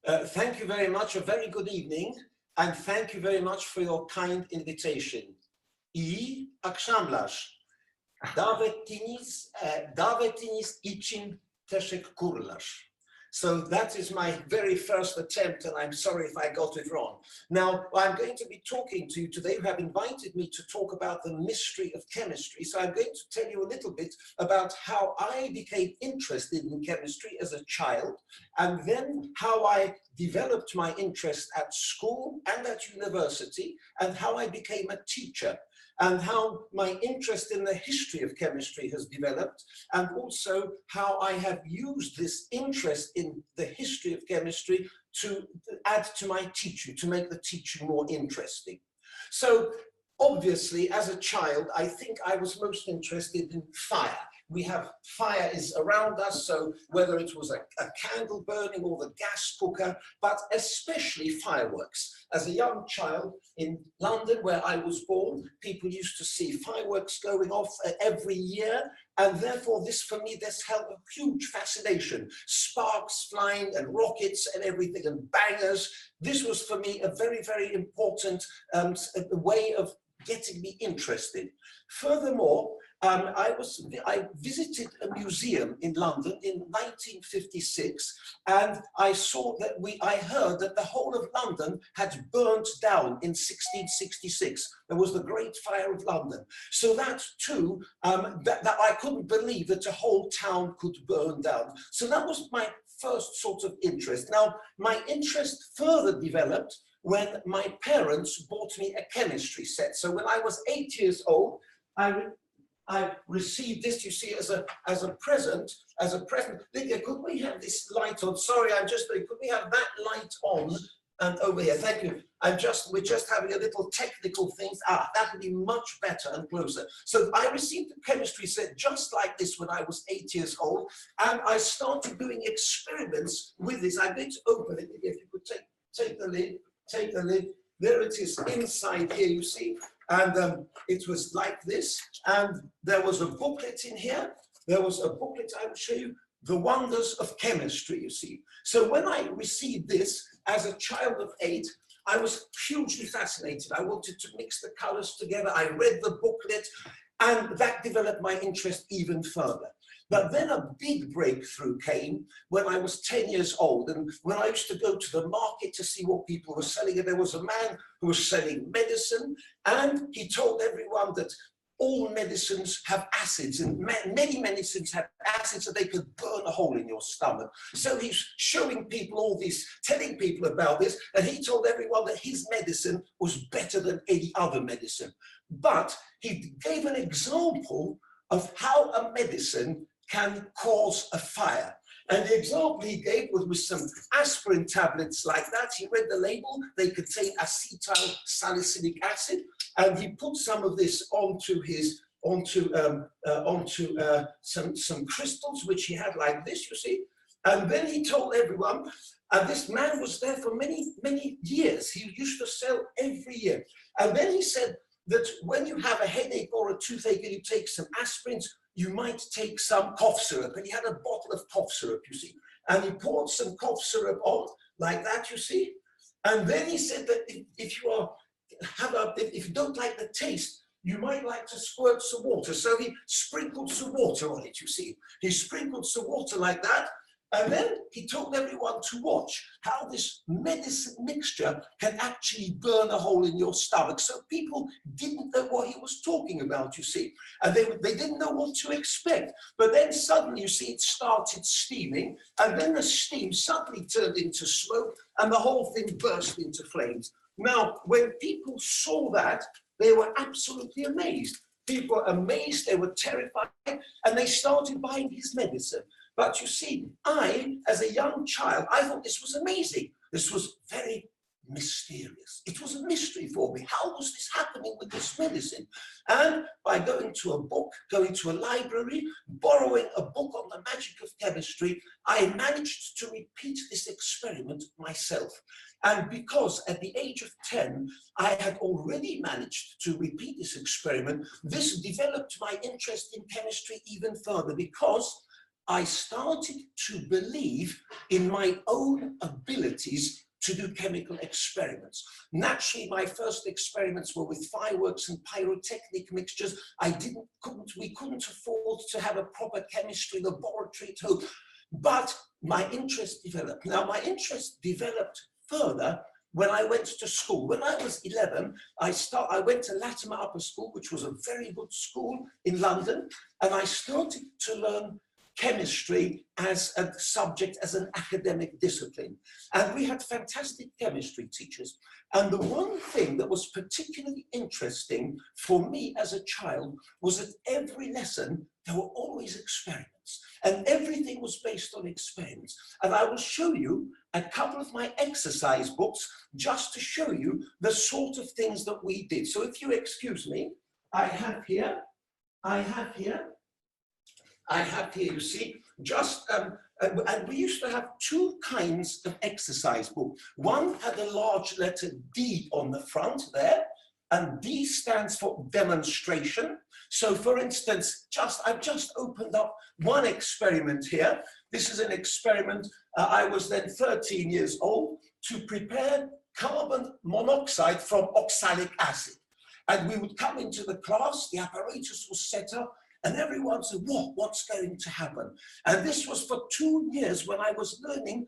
Thank you very much. A very good evening, and thank you very much for your kind invitation. İyi akşamlar. Davetiniz için teşekkürler. So that is my very first attempt, and I'm sorry if I got it wrong. Now, I'm going to be talking to you today. You have invited me to talk about the mystery of chemistry. So I'm going to tell you a little bit about how I became interested in chemistry as a child, and then how I developed my interest at school and at university, and how I became a teacher, and how my interest in the history of chemistry has developed, and also how I have used this interest in the history of chemistry to add to my teaching, to make the teaching more interesting. So obviously, as a child, I think I was most interested in fire. We have fire is around us, so whether it was a candle burning or the gas cooker, but especially fireworks. As a young child in London, where I was born, people used to see fireworks going off every year, and therefore this held a huge fascination. Sparks flying and rockets and everything and bangers. This was for me a very, very important way of getting me interested. Furthermore, I visited a museum in London in 1956, and I heard that the whole of London had burnt down in 1666. There was the Great Fire of London. So that too, that I couldn't believe that a whole town could burn down. So that was my first sort of interest. Now, my interest further developed when my parents bought me a chemistry set. So when I was 8 years old, I received this, you see, as a present. Lydia, could we have this light on? Sorry, could we have that light on and over here? Thank you. We're just having a little technical thing. That would be much better and closer. So I received a chemistry set just like this when I was 8 years old, and I started doing experiments with this. I'm going to open it. If you could take the lid. There it is inside here, you see. And it was like this, and there was a booklet in here. There was a booklet, I will show you, The Wonders of Chemistry, you see. So when I received this as a child of 8, I was hugely fascinated. I wanted to mix the colors together. I read the booklet, and that developed my interest even further. But then a big breakthrough came when I was 10 years old, and when I used to go to the market to see what people were selling, and there was a man who was selling medicine, and he told everyone that all medicines have acids, and many medicines have acids, so they could burn a hole in your stomach. So he's showing people all this, telling people about this, and he told everyone that his medicine was better than any other medicine. But he gave an example of how a medicine can cause a fire. And the example he gave was with some aspirin tablets like that. He read the label, they contain acetyl salicylic acid, and he put some of this onto some crystals, which he had like this, you see. And then he told everyone, and this man was there for many, many years. He used to sell every year. And then he said that when you have a headache or a toothache and you take some aspirins, you might take some cough syrup. And he had a bottle of cough syrup, you see. And he poured some cough syrup on, like that, you see. And then he said that if you don't like the taste, you might like to squirt some water. So he sprinkled some water on it, you see. He sprinkled some water like that. And then he told everyone to watch how this medicine mixture can actually burn a hole in your stomach. So people didn't know what he was talking about, you see. And they didn't know what to expect. But then suddenly, you see, it started steaming. And then the steam suddenly turned into smoke. And the whole thing burst into flames. Now, when people saw that, they were absolutely amazed. People were amazed, they were terrified, and they started buying his medicine. But you see, as a young child, I thought this was amazing. This was very mysterious. It was a mystery for me. How was this happening with this medicine? And by going to a book, going to a library, borrowing a book on the magic of chemistry, I managed to repeat this experiment myself. And because at the age of 10, I had already managed to repeat this experiment, this developed my interest in chemistry even further, because I started to believe in my own abilities to do chemical experiments. Naturally, my first experiments were with fireworks and pyrotechnic mixtures. We couldn't afford to have a proper chemistry laboratory at home, but my interest developed. Now, my interest developed further when I went to school. When I was 11, I went to Latimer Upper School, which was a very good school in London, and I started to learn chemistry as a subject, as an academic discipline. And we had fantastic chemistry teachers. And the one thing that was particularly interesting for me as a child was that every lesson, there were always experiments. And everything was based on experiments. And I will show you a couple of my exercise books just to show you the sort of things that we did. So if you excuse me, I have here, you see, just, and we used to have two kinds of exercise book. One had a large letter D on the front there, and D stands for demonstration. So for instance, I've just opened up one experiment here. This is an experiment, I was then 13 years old, to prepare carbon monoxide from oxalic acid. And we would come into the class, the apparatus was set up, and everyone said, what's going to happen? And this was for 2 years when I was learning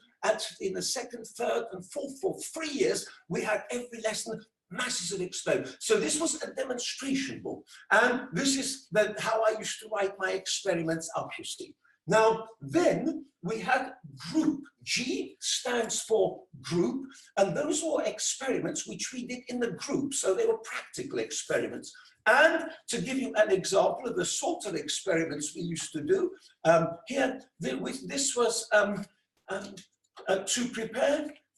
in the second, third, and fourth. For 3 years, we had every lesson masses of experiments. So this was a demonstration book. And this is how I used to write my experiments up, you see. Now, then we had group. G stands for group, and those were experiments which we did in the group. So they were practical experiments. And to give you an example of the sort of experiments we used to do, this was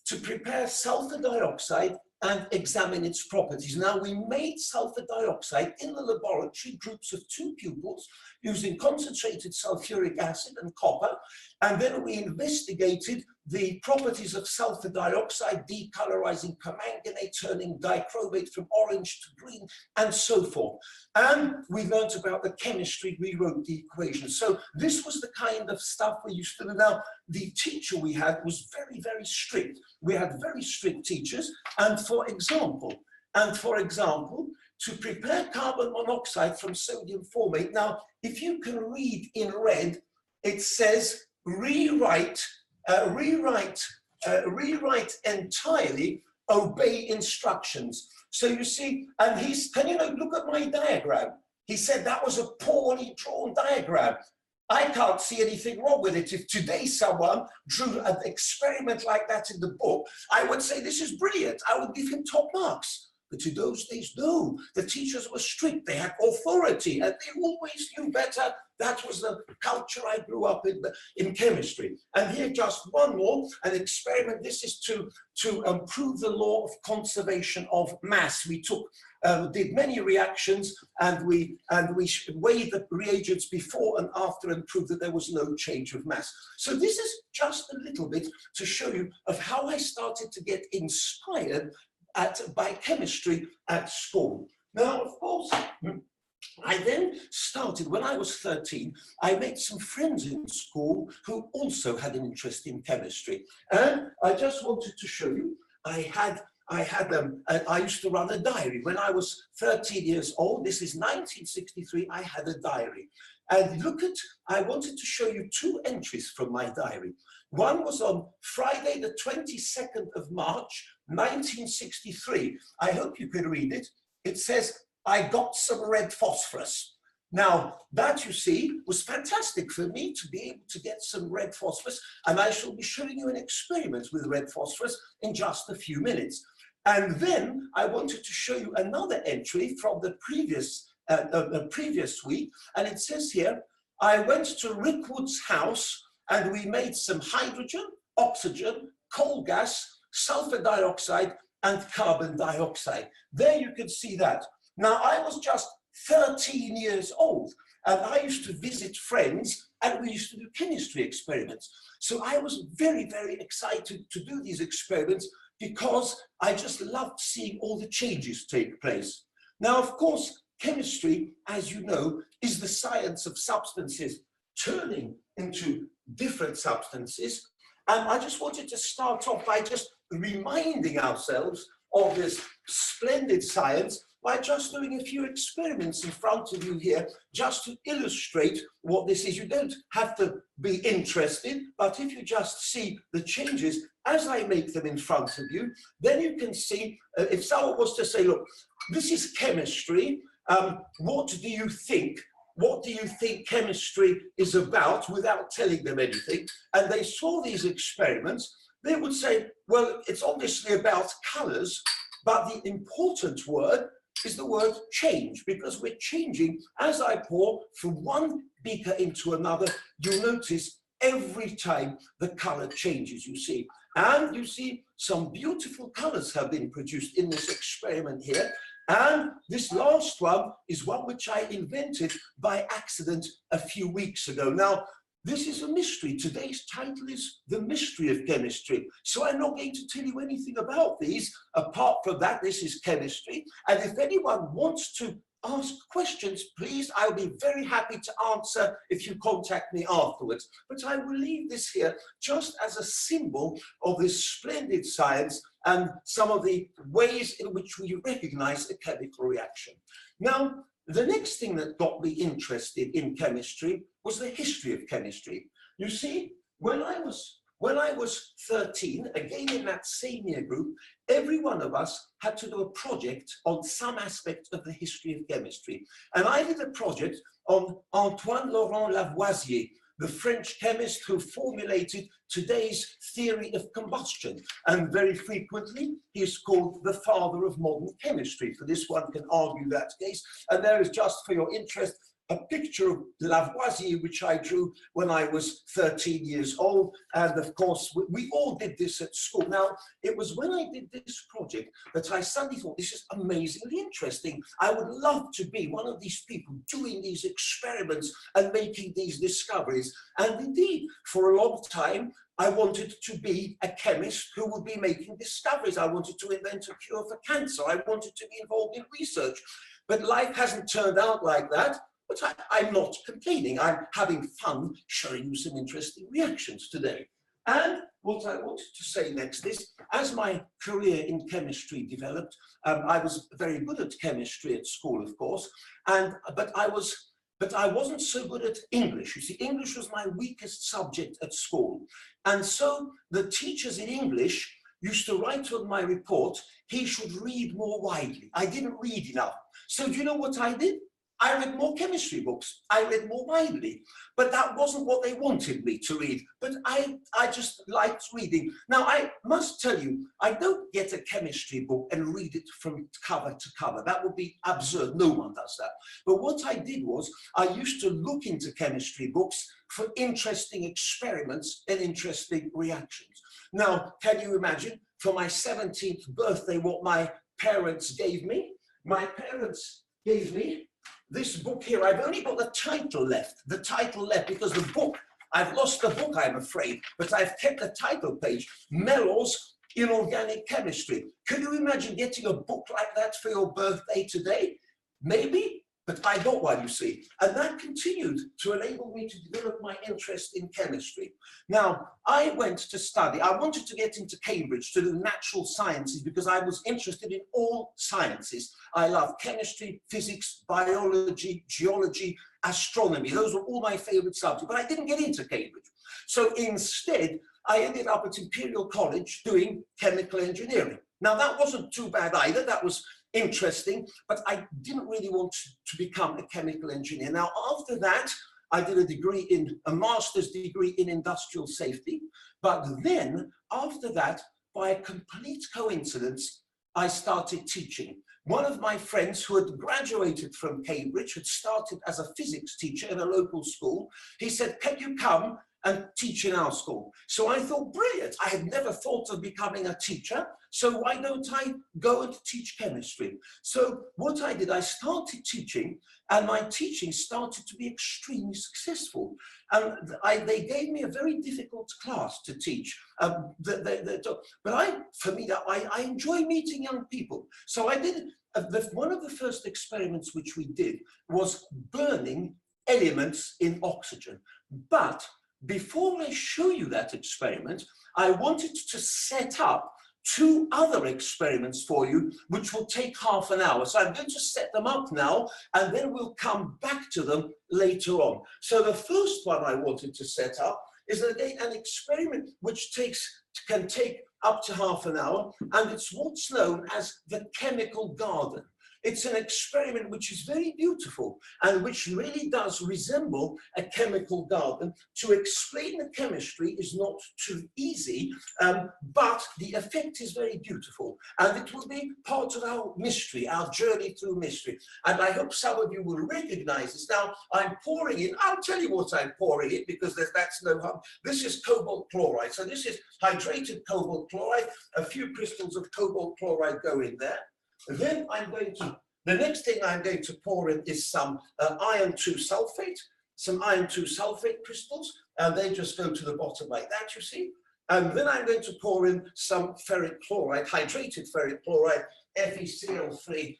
to prepare sulfur dioxide and examine its properties. Now, we made sulfur dioxide in the laboratory, groups of 2 pupils, using concentrated sulfuric acid and copper, and then we investigated the properties of sulfur dioxide, decolorizing permanganate, turning dichromate from orange to green, and so forth. And we learned about the chemistry, rewrote the equations. So this was the kind of stuff we used to do. Now, the teacher we had was very, very strict. We had very strict teachers, and for example, to prepare carbon monoxide from sodium formate. Now, if you can read in red, it says rewrite entirely, obey instructions. So you see, and look at my diagram. He said that was a poorly drawn diagram. I can't see anything wrong with it. If today someone drew an experiment like that in the book, I would say this is brilliant. I would give him top marks. But in those days, no. The teachers were strict. They had authority, and they always knew better. That was the culture I grew up in chemistry. And here, just one more, an experiment. This is to prove the law of conservation of mass. We did many reactions, and we weighed the reagents before and after and proved that there was no change of mass. So this is just a little bit to show you of how I started to get inspired by chemistry at school. Now, of course, I then started, when I was 13, I made some friends in school who also had an interest in chemistry. And I just wanted to show you, I used to run a diary. When I was 13 years old, this is 1963, I had a diary. And I wanted to show you 2 entries from my diary. One was on Friday, the 22nd of March, 1963. I hope you can read it. It says, I got some red phosphorus. Now, that, you see, was fantastic for me to be able to get some red phosphorus, and I shall be showing you an experiment with red phosphorus in just a few minutes. And then I wanted to show you another entry from the previous week, and it says here, I went to Rick Wood's house and we made some hydrogen, oxygen, coal gas, sulfur dioxide, and carbon dioxide. There you can see that. Now, I was just 13 years old, and I used to visit friends, and we used to do chemistry experiments. So I was very, very excited to do these experiments because I just loved seeing all the changes take place. Now, of course, chemistry, as you know, is the science of substances. turning into different substances. And I just wanted to start off by just reminding ourselves of this splendid science by just doing a few experiments in front of you here, just to illustrate what this is. You don't have to be interested, but if you just see the changes as I make them in front of you, then you can see, if someone was to say, look, this is chemistry, what do you think? What do you think chemistry is about, without telling them anything? And they saw these experiments, they would say, well, it's obviously about colors, but the important word is the word change, because we're changing. As I pour from one beaker into another, you'll notice every time the color changes, you see. And you see some beautiful colors have been produced in this experiment here. And this last one is one which I invented by accident a few weeks ago. Now, this is a mystery. Today's title is The Mystery of Chemistry. So I'm not going to tell you anything about these. Apart from that, this is chemistry. And if anyone wants to ask questions, please, I'll be very happy to answer if you contact me afterwards. But I will leave this here just as a symbol of this splendid science and some of the ways in which we recognize a chemical reaction. Now, the next thing that got me interested in chemistry was the history of chemistry. You see, when I was 13, again in that same year group, every one of us had to do a project on some aspect of the history of chemistry. And I did a project on Antoine Laurent Lavoisier, the French chemist who formulated today's theory of combustion. And very frequently, he is called the father of modern chemistry. For this one can argue that case. And there is, just for your interest, a picture of Lavoisier, which I drew when I was 13 years old. And of course, we all did this at school. Now, it was when I did this project that I suddenly thought, this is amazingly interesting. I would love to be one of these people doing these experiments and making these discoveries. And indeed, for a long time, I wanted to be a chemist who would be making discoveries. I wanted to invent a cure for cancer. I wanted to be involved in research. But life hasn't turned out like that. But I'm not complaining. I'm having fun showing you some interesting reactions today. And what I wanted to say next is, as my career in chemistry developed, I was very good at chemistry at school, of course, but I wasn't so good at English. You see, English was my weakest subject at school. And so the teachers in English used to write on my report, he should read more widely. I didn't read enough. So do you know what I did? I read more chemistry books. I read more widely, but that wasn't what they wanted me to read. But I just liked reading. Now, I must tell you, I don't get a chemistry book and read it from cover to cover. That would be absurd. No one does that. But what I did was, I used to look into chemistry books for interesting experiments and interesting reactions. Now, can you imagine, for my 17th birthday, what my parents gave me? My parents gave me this book here. I've only got the title left because the book, I've lost the book, I'm afraid, but I've kept the title page, Mellor's Inorganic Chemistry. Can you imagine getting a book like that for your birthday today? Maybe, but I got one, you see. And that continued to enable me to develop my interest in chemistry. Now, I went to study. I wanted to get into Cambridge to do natural sciences because I was interested in all sciences. I love chemistry, physics, biology, geology, astronomy. Those were all my favorite subjects, but I didn't get into Cambridge. So instead, I ended up at Imperial College doing chemical engineering. Now, that wasn't too bad either. That was interesting, but I didn't really want to become a chemical engineer. Now, after that, I did a master's degree in industrial safety. But then, after that, by a complete coincidence, I started teaching. One of my friends who had graduated from Cambridge, had started as a physics teacher in a local school. He said, can you come and teach in our school? So I thought, brilliant. I had never thought of becoming a teacher. So why don't I go and teach chemistry? So what I did, I started teaching, and my teaching started to be extremely successful. And they gave me a very difficult class to teach. But for me, I enjoy meeting young people. So I did, one of the first experiments which we did was burning elements in oxygen. But before I show you that experiment, I wanted to set up two other experiments for you, which will take half an hour. So I'm going to set them up now, and then we'll come back to them later on. So the first one I wanted to set up is again an experiment which can take up to half an hour, and it's what's known as the chemical garden. It's an experiment which is very beautiful and which really does resemble a chemical garden. To explain the chemistry is not too easy, but the effect is very beautiful, and it will be part of our mystery, our journey through mystery. And I hope some of you will recognize this. Now, I'm pouring in, I'll tell you what I'm pouring in, because that's no harm. This is cobalt chloride. So this is hydrated cobalt chloride. A few crystals of cobalt chloride go in there. Then the next thing I'm going to pour in is some iron 2 sulfate, some iron 2 sulfate crystals, and they just go to the bottom like that, you see. And then I'm going to pour in some ferric chloride, hydrated ferric chloride, FeCl3,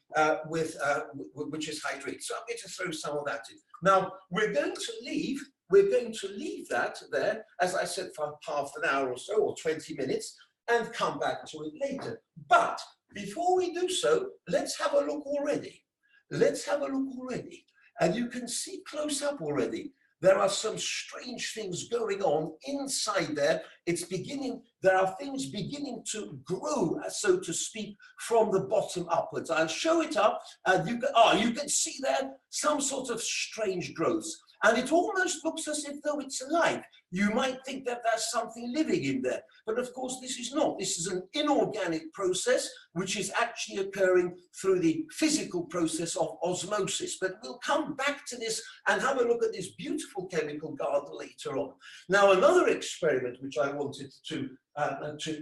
which is hydrated. So I'm going to throw some of that in. Now, we're going to leave that there, as I said, for half an hour or so, or 20 minutes, and come back to it later. But before we do so, let's have a look already. Let's have a look already. And you can see close up already, there are some strange things going on inside there. There are things beginning to grow, so to speak, from the bottom upwards. I'll show it up, and you can see there some sort of strange growths. And it almost looks as if though it's alive. You might think that there's something living in there, but of course this is not. This is an inorganic process which is actually occurring through the physical process of osmosis. But we'll come back to this and have a look at this beautiful chemical garden later on. Now, another experiment which I wanted to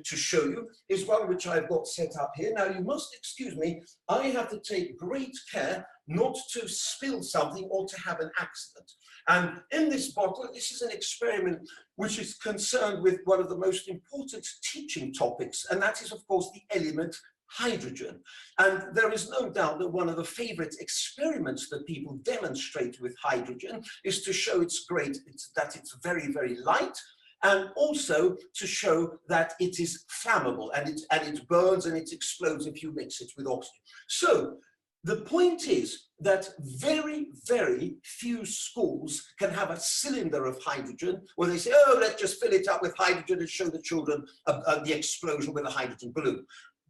show you is one which I've got set up here. Now, you must excuse me, I have to take great care not to spill something or to have an accident. And in this bottle, this is an experiment which is concerned with one of the most important teaching topics, and that is, of course, the element hydrogen. And there is no doubt that one of the favorite experiments that people demonstrate with hydrogen is to show that it's very, very light, and also to show that it is flammable, and it burns and it explodes if you mix it with oxygen. So the point is that very, very few schools can have a cylinder of hydrogen where they say, oh, let's just fill it up with hydrogen and show the children the explosion with a hydrogen balloon.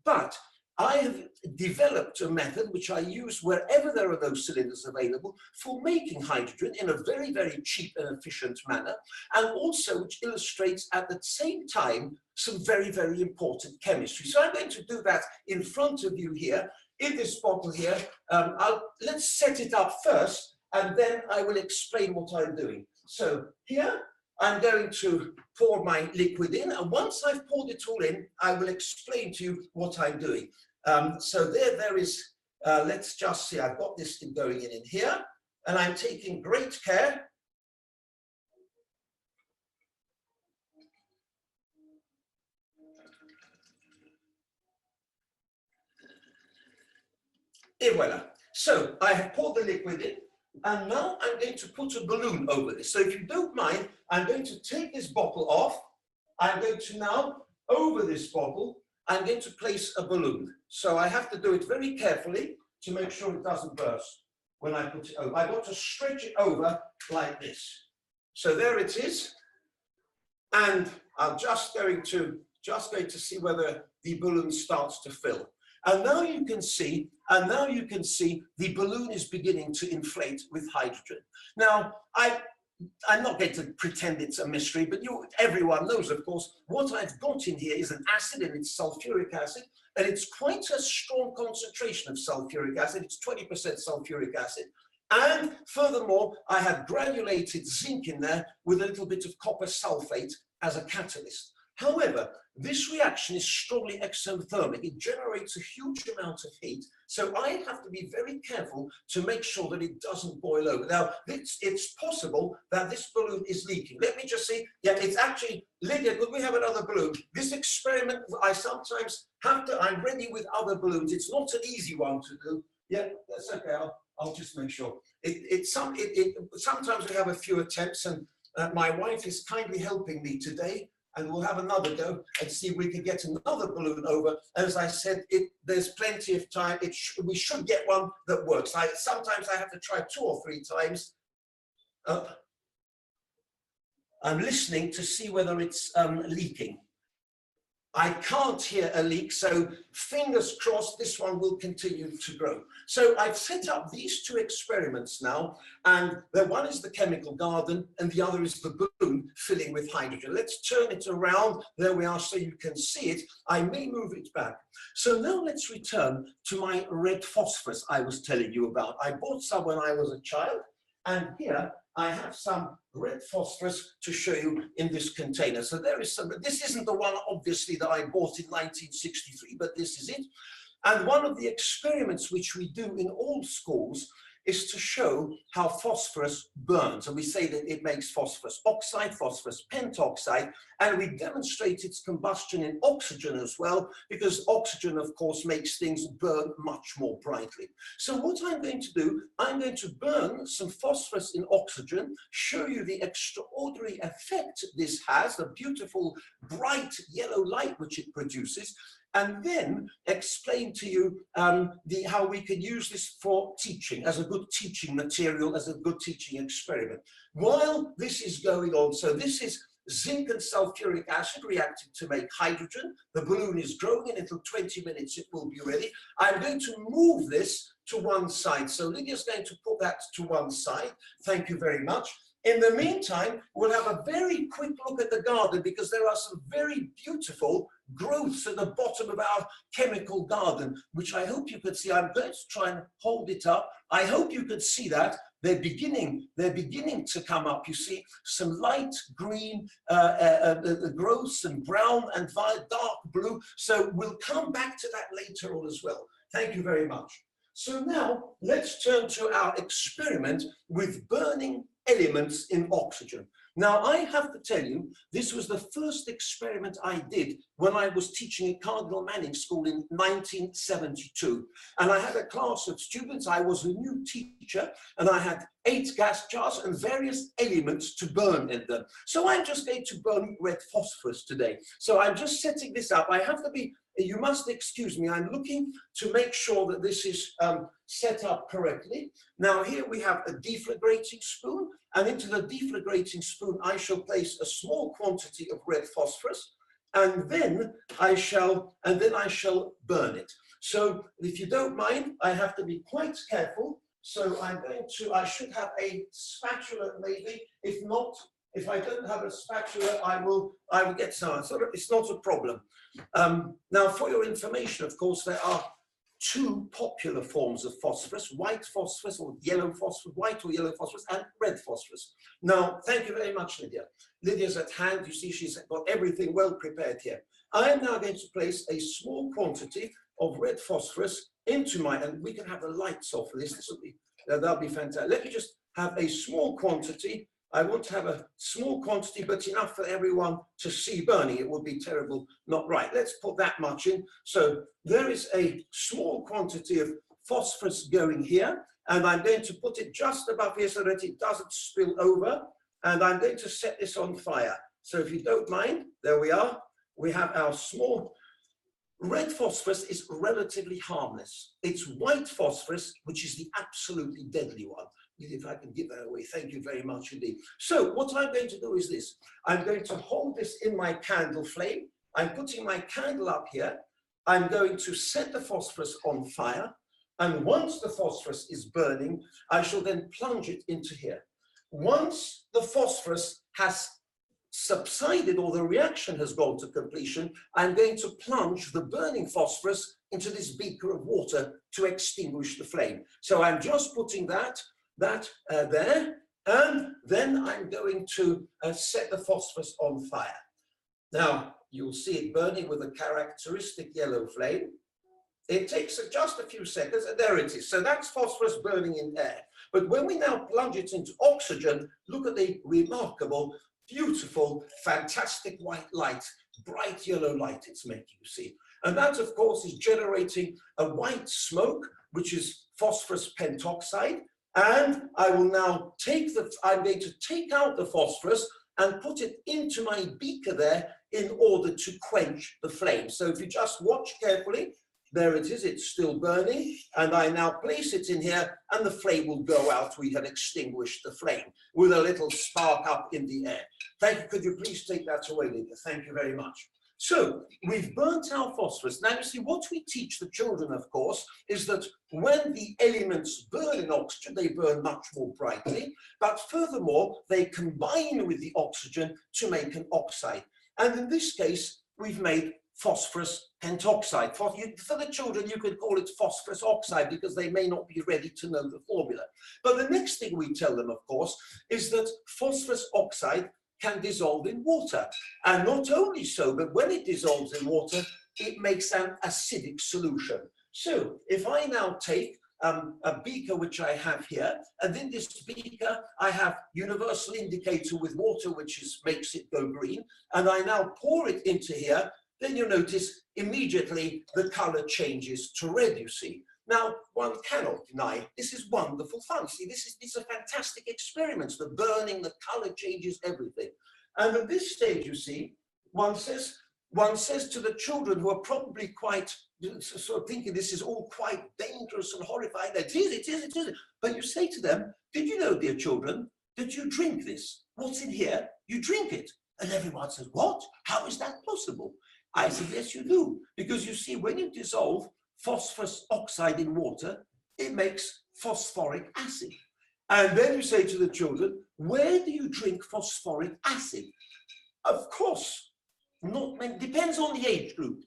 But I have developed a method which I use wherever there are those cylinders available for making hydrogen in a very, very cheap and efficient manner, and also which illustrates at the same time some very, very important chemistry. So I'm going to do that in front of you here. In this bottle here, let's set it up first, and then I will explain what I'm doing. So here, I'm going to pour my liquid in, and once I've poured it all in, I will explain to you what I'm doing. So there is, let's just see, I've got this thing going in here, and I'm taking great care. Et voila. So I have poured the liquid in, and now I'm going to put a balloon over this. So if you don't mind, I'm going to take this bottle off. I'm going to now, over this bottle, I'm going to place a balloon. So I have to do it very carefully to make sure it doesn't burst when I put it over. I want to stretch it over like this. So there it is. And I'm just going to see whether the balloon starts to fill. And now you can see the balloon is beginning to inflate with hydrogen. Now, I'm not going to pretend it's a mystery, but everyone knows, of course, what I've got in here is an acid, and it's sulfuric acid, and it's quite a strong concentration of sulfuric acid. It's 20% sulfuric acid. And furthermore, I have granulated zinc in there with a little bit of copper sulfate as a catalyst. However, this reaction is strongly exothermic. It generates a huge amount of heat. So I have to be very careful to make sure that it doesn't boil over. Now, it's possible that this balloon is leaking. Let me just see. Yeah, it's actually, Lydia, could we have another balloon? This experiment, I sometimes have to, I'm ready with other balloons. It's not an easy one to do. Yeah, that's okay. I'll just make sure. Sometimes we have a few attempts, and my wife is kindly helping me today, and we'll have another go and see if we can get another balloon over. As I said, there's plenty of time. We should get one that works. Sometimes I have to try 2 or 3 times. I'm listening to see whether it's leaking. I can't hear a leak, so fingers crossed this one will continue to grow. So I've set up these 2 experiments now, and the one is the chemical garden and the other is the balloon filling with hydrogen. Let's turn it around. There we are, so you can see it. I may move it back. So now let's return to my red phosphorus I was telling you about. I bought some when I was a child, and here I have some red phosphorus to show you in this container. So there is some, this isn't the one obviously that I bought in 1963, but this is it. And one of the experiments which we do in all schools is to show how phosphorus burns. And we say that it makes phosphorus oxide, phosphorus pentoxide, and we demonstrate its combustion in oxygen as well, because oxygen, of course, makes things burn much more brightly. So what I'm going to do, I'm going to burn some phosphorus in oxygen, show you the extraordinary effect this has, the beautiful bright yellow light which it produces, and then explain to you how we can use this for teaching, as a good teaching material, as a good teaching experiment. While this is going on, so this is zinc and sulfuric acid reacting to make hydrogen. The balloon is growing, and in 20 minutes it will be ready. I'm going to move this to one side. So Lydia's going to put that to one side. Thank you very much. In the meantime, we'll have a very quick look at the garden, because there are some very beautiful growths at the bottom of our chemical garden, which I hope you could see. I'm going to try and hold it up. I hope you could see that. They're beginning to come up. You see some light green growths and brown and dark blue. So we'll come back to that later on as well. Thank you very much. So now let's turn to our experiment with burning elements in oxygen. Now, I have to tell you, this was the first experiment I did when I was teaching at Cardinal Manning School in 1972. And I had a class of students. I was a new teacher, and I had 8 gas jars and various elements to burn in them. So I'm just going to burn red phosphorus today. So I'm just setting this up. I have to be, you must excuse me, I'm looking to make sure that this is set up correctly. Now here we have a deflagrating spoon, and into the deflagrating spoon I shall place a small quantity of red phosphorus, and then I shall burn it. So if you don't mind, I have to be quite careful. So I should have a spatula maybe. If not, if I don't have a spatula, I will get some. So it's not a problem. Now, for your information, of course, there are 2 popular forms of phosphorus: white phosphorus or yellow phosphorus, white or yellow phosphorus, and red phosphorus. Now, thank you very much, Lydia. Lydia's at hand. You see, she's got everything well prepared here. I am now going to place a small quantity of red phosphorus into my, and we can have the lights off for this. This will be, that'll be fantastic. Let me just have a small quantity. I want to have a small quantity, but enough for everyone to see burning. It would be terrible, not right. Let's put that much in. So there is a small quantity of phosphorus going here, and I'm going to put it just above here so that it doesn't spill over, and I'm going to set this on fire. So if you don't mind, there we are. We have our small. Red phosphorus is relatively harmless. It's white phosphorus, which is the absolutely deadly one. If I can give that away, thank you very much indeed. So what I'm going to do is this. I'm going to hold this in my candle flame. I'm putting my candle up here. I'm going to set the phosphorus on fire. And once the phosphorus is burning, I shall then plunge it into here. Once the phosphorus has subsided, or the reaction has gone to completion, I'm going to plunge the burning phosphorus into this beaker of water to extinguish the flame. So I'm just putting that there, and then I'm going to set the phosphorus on fire. Now you'll see it burning with a characteristic yellow flame. It takes just a few seconds, and there it is. So that's phosphorus burning in air. But when we now plunge it into oxygen, look at the remarkable, beautiful, fantastic white light, bright yellow light it's making, you see. And that, of course, is generating a white smoke, which is phosphorus pentoxide. And I will now I'm going to take out the phosphorus and put it into my beaker there in order to quench the flame. So if you just watch carefully, there it is, it's still burning, and I now place it in here and the flame will go out. We have extinguished the flame with a little spark up in the air. Thank you. Could you please take that away, Lydia? Thank you very much. So we've burnt our phosphorus. Now you see, what we teach the children, of course, is that when the elements burn in oxygen, they burn much more brightly, but furthermore, they combine with the oxygen to make an oxide. And in this case, we've made phosphorus pentoxide. For the children, you could call it phosphorus oxide because they may not be ready to know the formula. But the next thing we tell them, of course, is that phosphorus oxide can dissolve in water. And not only so, but when it dissolves in water, it makes an acidic solution. So if I now take a beaker, which I have here, and in this beaker, I have universal indicator with water, which makes it go green, and I now pour it into here, then you notice immediately the color changes to red, you see. Now, one cannot deny this is wonderful fun. See, these are fantastic experiments. The burning, the color changes everything. And at this stage, you see, one says to the children who are probably quite sort of thinking this is all quite dangerous and horrifying. It is. But you say to them, did you know, dear children, that you drink this? What's in here? You drink it. And everyone says, what? How is that possible? I said, yes, you do. Because you see, when you dissolve phosphorus oxide in water, it makes phosphoric acid. And then you say to the children, where do you drink phosphoric acid? Of course, depends on the age group,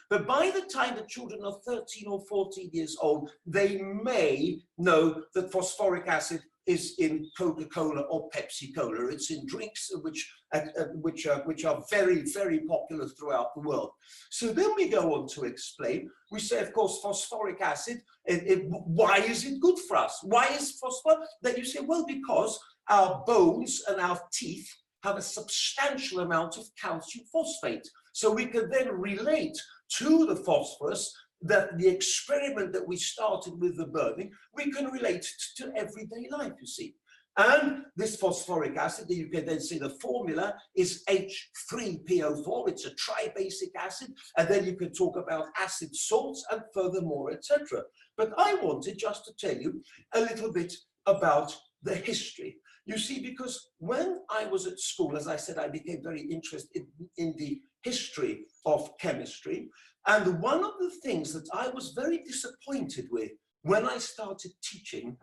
But by the time the children are 13 or 14 years old, they may know that phosphoric acid is in Coca-Cola or Pepsi-Cola. It's in drinks which are very, very popular throughout the world. So then we go on to explain. We say, of course, phosphoric acid, why is it good for us? Why is phosphorus? Then you say, well, because our bones and our teeth have a substantial amount of calcium phosphate. So we can then relate to the phosphorus that the experiment that we started with the burning, we can relate to everyday life, you see. And this phosphoric acid, you can then see the formula is H3PO4. It's a tribasic acid. And then you can talk about acid salts and furthermore, etc. But I wanted just to tell you a little bit about the history. You see, because when I was at school, as I said, I became very interested in the history of chemistry. And one of the things that I was very disappointed with when I started teaching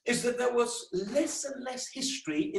is that there was less and less history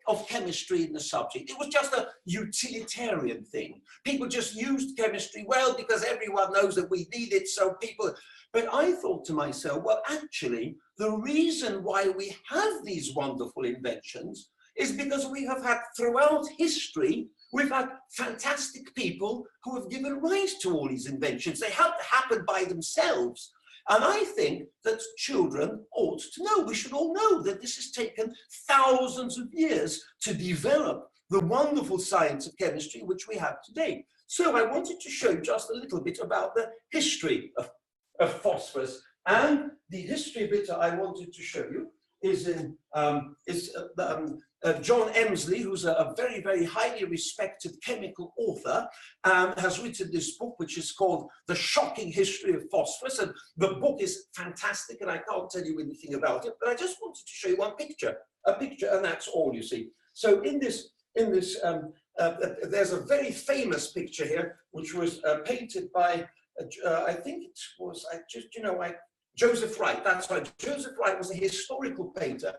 of chemistry in the subject. It was just a utilitarian thing. People just used chemistry well because everyone knows that we need it, so people... But I thought to myself, well, actually, the reason why we have these wonderful inventions is because we have had throughout history, we've had fantastic people who have given rise to all these inventions. They haven't happened by themselves. And I think that children ought to know, we should all know that this has taken thousands of years to develop the wonderful science of chemistry which we have today. So I wanted to show just a little bit about the history of phosphorus. And the history bit I wanted to show you is in John Emsley, who's a very, very highly respected chemical author, has written this book, which is called The Shocking History of Phosphorus. And the book is fantastic, and I can't tell you anything about it, but I just wanted to show you one picture, and that's all, you see. So in this, there's a very famous picture here, which was painted by, I think it was, Joseph Wright. That's right. Joseph Wright was a historical painter.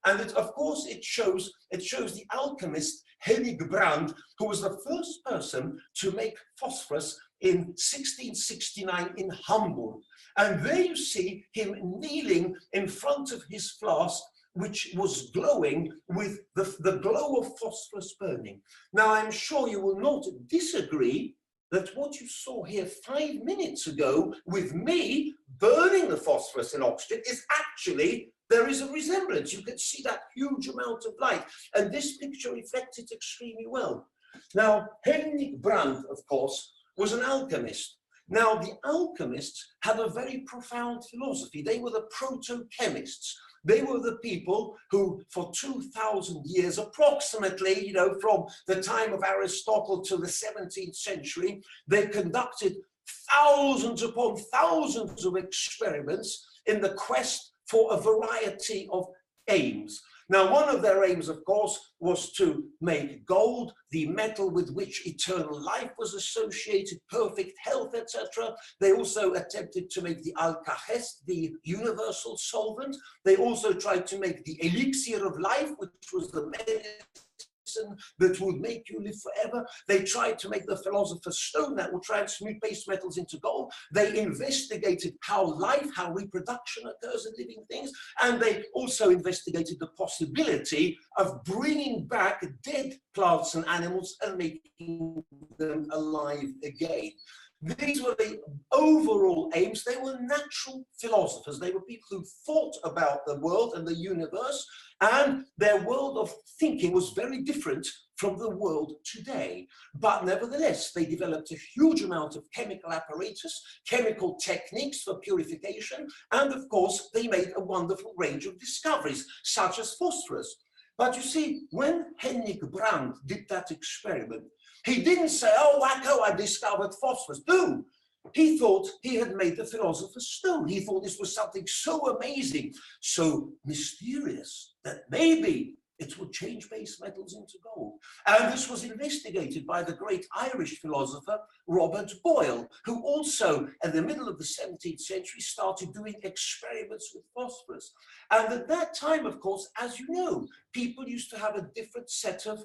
And of course, it shows the alchemist Hildebrand, who was the first person to make phosphorus in 1669 in Hamburg. And there you see him kneeling in front of his flask, which was glowing with the glow of phosphorus burning. Now, I'm sure you will not disagree that what you saw here 5 minutes ago with me burning the phosphorus and oxygen is actually, there is a resemblance. You can see that huge amount of light. And this picture reflects it extremely well. Now, Hildebrand, of course, was an alchemist. Now, the alchemists had a very profound philosophy. They were the proto-chemists. They were the people who, for 2,000 years, approximately, you know, from the time of Aristotle to the 17th century, they conducted thousands upon thousands of experiments in the quest for a variety of aims. Now, one of their aims, of course, was to make gold, the metal with which eternal life was associated, perfect health, etc. They also attempted to make the alchemist, the universal solvent. They also tried to make the elixir of life, which was the medicine that would make you live forever. They tried to make the philosopher's stone that would transmute base metals into gold. They investigated how life, how reproduction occurs in living things, and they also investigated the possibility of bringing back dead plants and animals and making them alive again. These were the overall aims. They were natural philosophers. They were people who thought about the world and the universe, and their world of thinking was very different from the world today. But nevertheless, they developed a huge amount of chemical apparatus, chemical techniques for purification, and of course, they made a wonderful range of discoveries, such as phosphorus. But you see, when Henrik Brandt did that experiment, he didn't say, oh, wacko, I discovered phosphorus. No, he thought he had made the philosopher's stone. He thought this was something so amazing, so mysterious, that maybe it would change base metals into gold. And this was investigated by the great Irish philosopher, Robert Boyle, who also, in the middle of the 17th century, started doing experiments with phosphorus. And at that time, of course, as you know, people used to have a different set of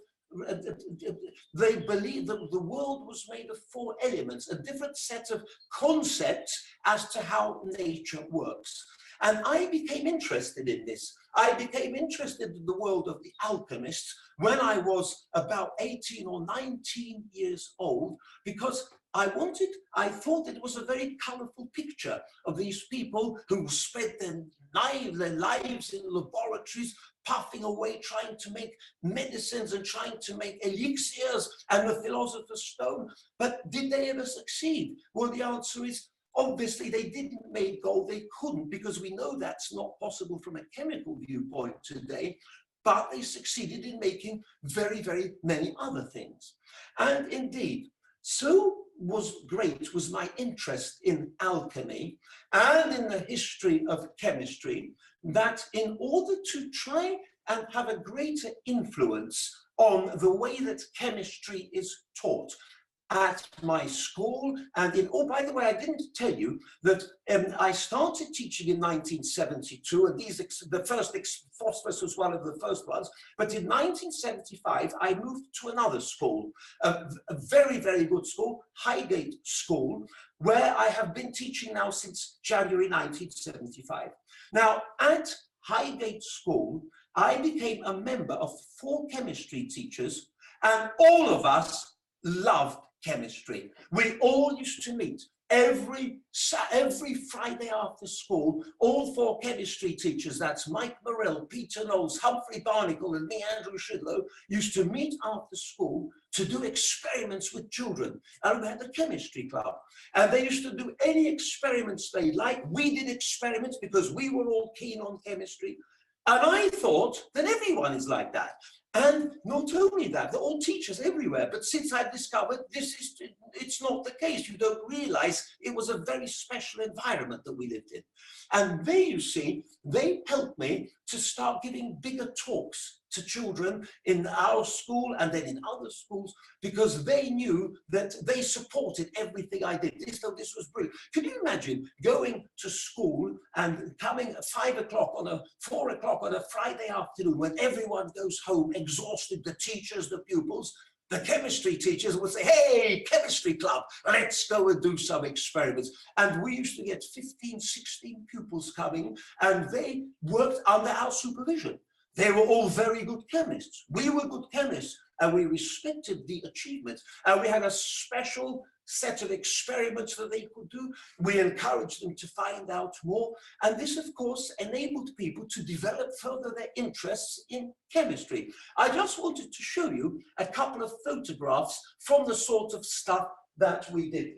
they believed that the world was made of 4 elements, a different set of concepts as to how nature works. And I became interested in this. I became interested in the world of the alchemists when I was about 18 or 19 years old, because I thought it was a very colorful picture of these people who spent their lives in laboratories, puffing away, trying to make medicines and trying to make elixirs and the philosopher's stone. But did they ever succeed? Well, the answer is, obviously, they didn't make gold. They couldn't, because we know that's not possible from a chemical viewpoint today. But they succeeded in making very, very many other things. And indeed, so great was my interest in alchemy and in the history of chemistry, that in order to try and have a greater influence on the way that chemistry is taught at my school, and in, oh, by the way, I didn't tell you that I started teaching in 1972, and the first phosphorus was one of the first ones, but in 1975, I moved to another school, a very, very good school, Highgate School, where I have been teaching now since January 1975. Now, at Highgate School, I became a member of 4 chemistry teachers, and all of us loved chemistry. We all used to meet every Friday after school. All 4 chemistry teachers, that's Mike Morrell, Peter Knowles, Humphrey Barnacle, and me, Andrew Szydlo, used to meet after school to do experiments with children. And we had a chemistry club. And they used to do any experiments they liked. We did experiments because we were all keen on chemistry. And I thought that everyone is like that. And not only that, they're all teachers everywhere. But since I've discovered it's not the case. You don't realize it was a very special environment that we lived in. And they, you see, they helped me to start giving bigger talks to children in our school and then in other schools, because they knew that they supported everything I did. This was brilliant. Can you imagine going to school and coming at 5 o'clock on 4 o'clock on a Friday afternoon when everyone goes home exhausted, the teachers, the pupils, the chemistry teachers would say, hey, chemistry club, let's go and do some experiments. And we used to get 15, 16 pupils coming, and they worked under our supervision. They were all very good chemists. We were good chemists, and we respected the achievements. And we had a special set of experiments that they could do. We encouraged them to find out more. And this, of course, enabled people to develop further their interests in chemistry. I just wanted to show you a couple of photographs from the sort of stuff that we did.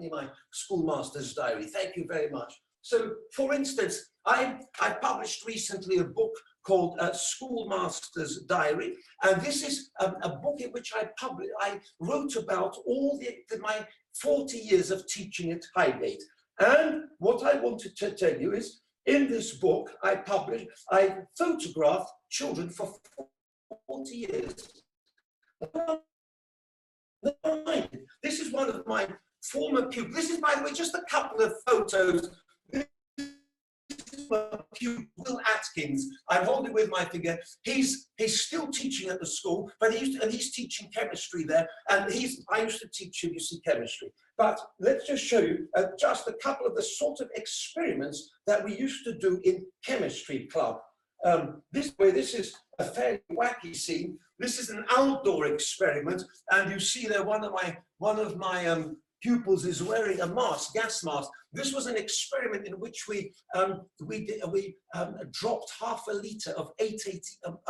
me my schoolmaster's diary. Thank you very much. So, for instance, I published recently a book called Schoolmaster's Diary, and this is a book in which I wrote about all my 40 years of teaching at Highgate. And what I wanted to tell you is, in this book I photographed children for 40 years. This is one of my former pupils. This is, by the way, just a couple of photos. Will Atkins, I'm holding with my finger. He's still teaching at the school, but he's teaching chemistry there, and I used to teach him, you see, chemistry. But let's just show you just a couple of the sort of experiments that we used to do in chemistry club. This is a fairly wacky scene. This is an outdoor experiment, and you see there one of my pupils is wearing a mask, gas mask. This was an experiment in which we dropped half a liter of 880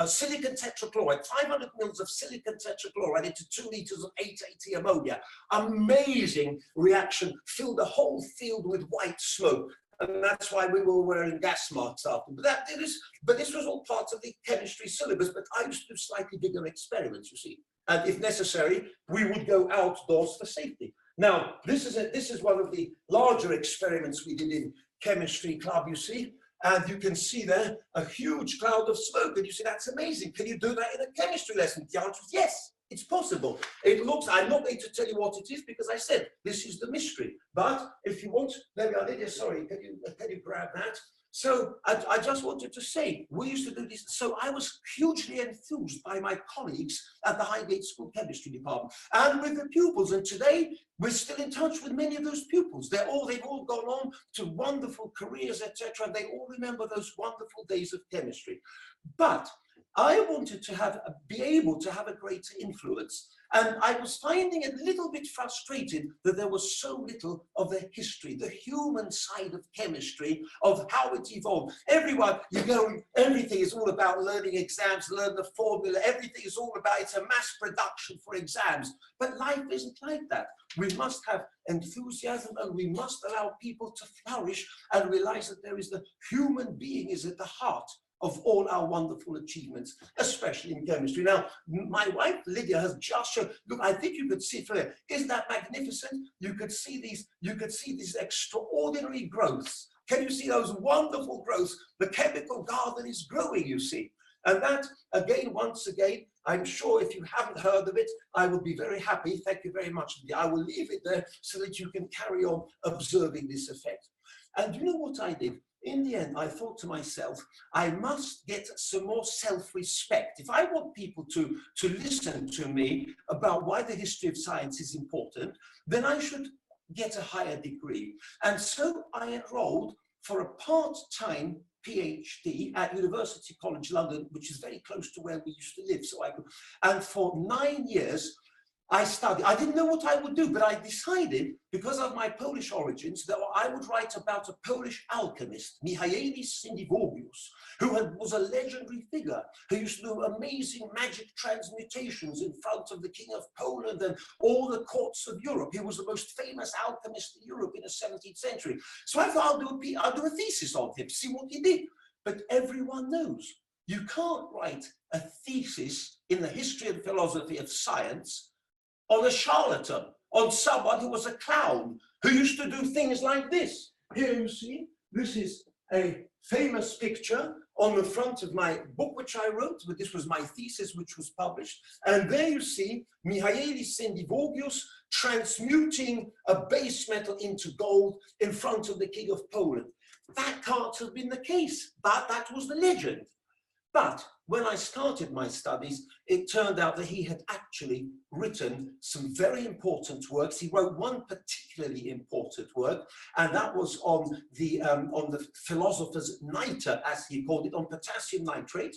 silicon tetrachloride, 500 mils of silicon tetrachloride into 2 liters of 880 ammonia. Amazing reaction, filled the whole field with white smoke. And that's why we were wearing gas masks after. But this was all part of the chemistry syllabus. But I used to do slightly bigger experiments, you see. And if necessary, we would go outdoors for safety. Now, this is one of the larger experiments we did in chemistry club, you see. And you can see there a huge cloud of smoke. And you say, that's amazing. Can you do that in a chemistry lesson? The answer is yes. It's possible. It looks, I'm not going to tell you what it is because I said this is the mystery. But if you want, maybe Lydia, sorry, can you grab that? So I just wanted to say, we used to do this. So I was hugely enthused by my colleagues at the Highgate School Chemistry Department and with the pupils. And today we're still in touch with many of those pupils. They've all gone on to wonderful careers, etc. They all remember those wonderful days of chemistry. But I wanted to be able to have a greater influence. And I was finding it a little bit frustrated that there was so little of the history, the human side of chemistry, of how it evolved. Everyone, everything is all about learning exams, learn the formula, everything is all about, it's a mass production for exams. But life isn't like that. We must have enthusiasm and we must allow people to flourish and realize that there is the human being is at the heart of all our wonderful achievements, especially in chemistry. Now, my wife Lydia has just shown, look, I think you could see it from there. Isn't that magnificent? You could see these extraordinary growths. Can you see those wonderful growths? The chemical garden is growing, you see. And that, again, once again, I'm sure if you haven't heard of it, I will be very happy. Thank you very much, Lydia. I will leave it there so that you can carry on observing this effect. And you know what I did? In the end, I thought to myself, I must get some more self-respect. If I want people to listen to me about why the history of science is important, then I should get a higher degree. And so I enrolled for a part-time PhD at University College London, which is very close to where we used to live. And for 9 years, I studied. I didn't know what I would do, but I decided, because of my Polish origins, that I would write about a Polish alchemist, Ii who was a legendary figure, who used to do amazing magic transmutations in front of the King of Poland and all the courts of Europe. He was the most famous alchemist in Europe in the 17th century. So I thought I'll do a thesis on him, see what he did. But everyone knows you can't write a thesis in the history and philosophy of science on a charlatan, on someone who was a clown, who used to do things like this. Here you see, this is a famous picture on the front of my book, which I wrote, but this was my thesis, which was published. And there you see Michaelis Sendivogius transmuting a base metal into gold in front of the King of Poland. That can't have been the case, but that was the legend. But when I started my studies, it turned out that he had actually written some very important works. He wrote one particularly important work, and that was on the philosopher's niter, as he called it, on potassium nitrate.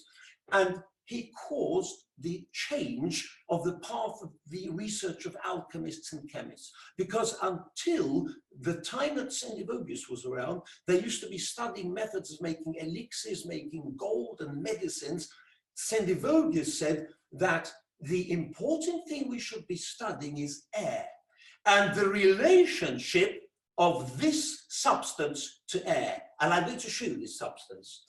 And he caused the change of the path of the research of alchemists and chemists. Because until the time that Sendivogius was around, they used to be studying methods of making elixirs, making gold and medicines. Sendivogius said that the important thing we should be studying is air. and the relationship of this substance to air. And I'm going to show you this substance.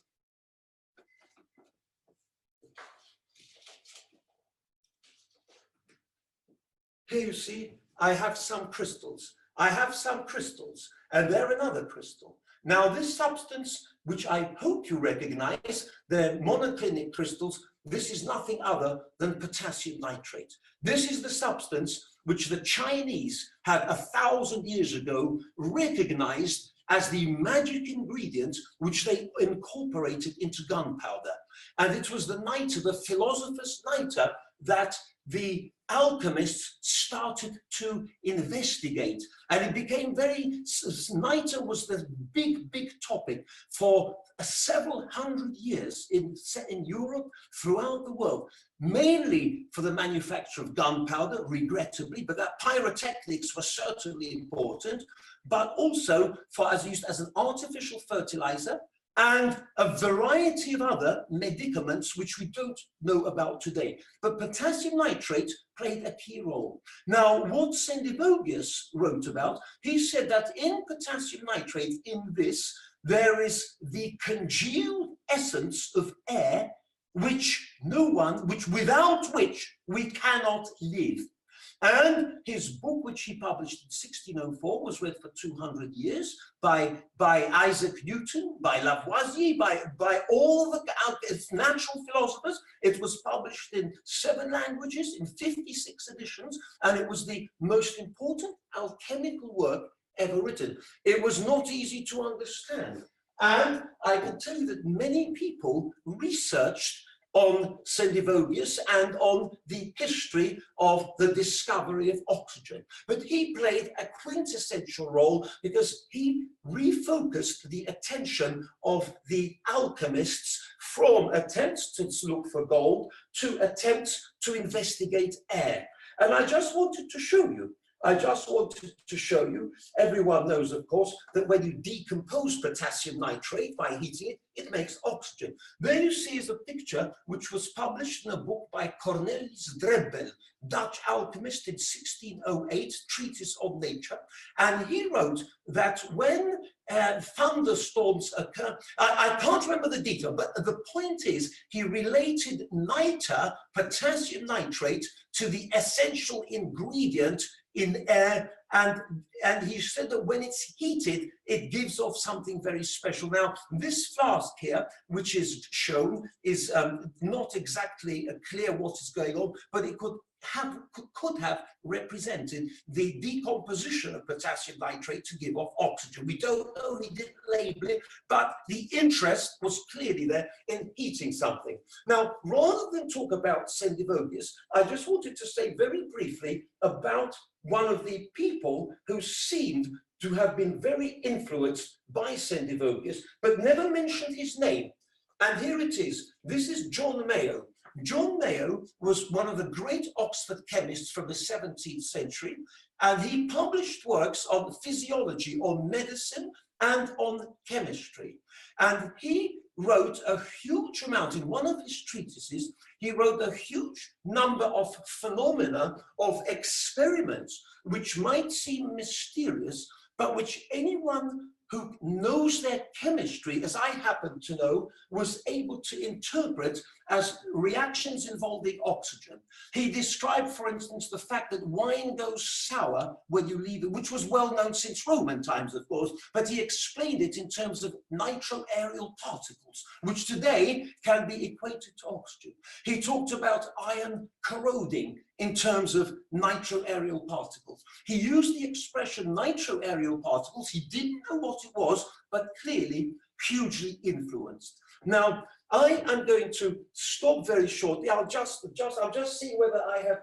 Here you see, I have some crystals. I have some crystals, and they're another crystal. Now, this substance, which I hope you recognize, the monoclinic crystals, this is nothing other than potassium nitrate. This is the substance which the Chinese had 1,000 years ago recognized as the magic ingredient which they incorporated into gunpowder. And it was the nitre, the philosopher's nitre, that the alchemists started to investigate, and it became very, nitre was the big topic for several hundred years in Europe, throughout the world, mainly for the manufacture of gunpowder, regrettably, but that pyrotechnics was certainly important, but also for as used as an artificial fertilizer, and a variety of other medicaments which we don't know about today. But potassium nitrate played a key role. Now, what Sendivogius wrote about, he said that in potassium nitrate, in this, there is the congealed essence of air, without which we cannot live. And his book, which he published in 1604, was read for 200 years by Isaac Newton, by Lavoisier, by all the natural philosophers. It was published in 7 languages, in 56 editions, and it was the most important alchemical work ever written. It was not easy to understand. And I can tell you that many people researched on Sendivogius and on the history of the discovery of oxygen. But he played a quintessential role because he refocused the attention of the alchemists from attempts to look for gold to attempts to investigate air. And I just wanted to show you, everyone knows, of course, that when you decompose potassium nitrate by heating it, it makes oxygen. There you see is a picture which was published in a book by Cornelis Drebbel, Dutch alchemist, in 1608, Treatise on Nature. And he wrote that when thunderstorms occur, I can't remember the detail, but the point is he related nitre, potassium nitrate, to the essential ingredient in air, and he said that when it's heated, it gives off something very special. Now, this flask here, which is shown, is not exactly clear what is going on, but it could have represented the decomposition of potassium nitrate to give off oxygen. We don't know, he didn't label it, but the interest was clearly there in heating something. Now, rather than talk about Sendivogius, I just wanted to say very briefly about one of the people who seemed to have been very influenced by Sendivogius, but never mentioned his name. And here it is. This is John Mayo. John Mayo was one of the great Oxford chemists from the 17th century, and he published works on physiology, on medicine, and on chemistry. And he wrote a huge amount, in one of his treatises, he wrote a huge number of phenomena, of experiments, which might seem mysterious, but which anyone who knows their chemistry, as I happen to know, was able to interpret as reactions involving oxygen. He described, for instance, the fact that wine goes sour when you leave it, which was well known since Roman times, of course, but he explained it in terms of nitroaerial particles, which today can be equated to oxygen. He talked about iron corroding in terms of nitroaerial particles. He used the expression nitroaerial particles. He didn't know what it was, but clearly hugely influenced. Now, I am going to stop very shortly. I'm just seeing whether I have,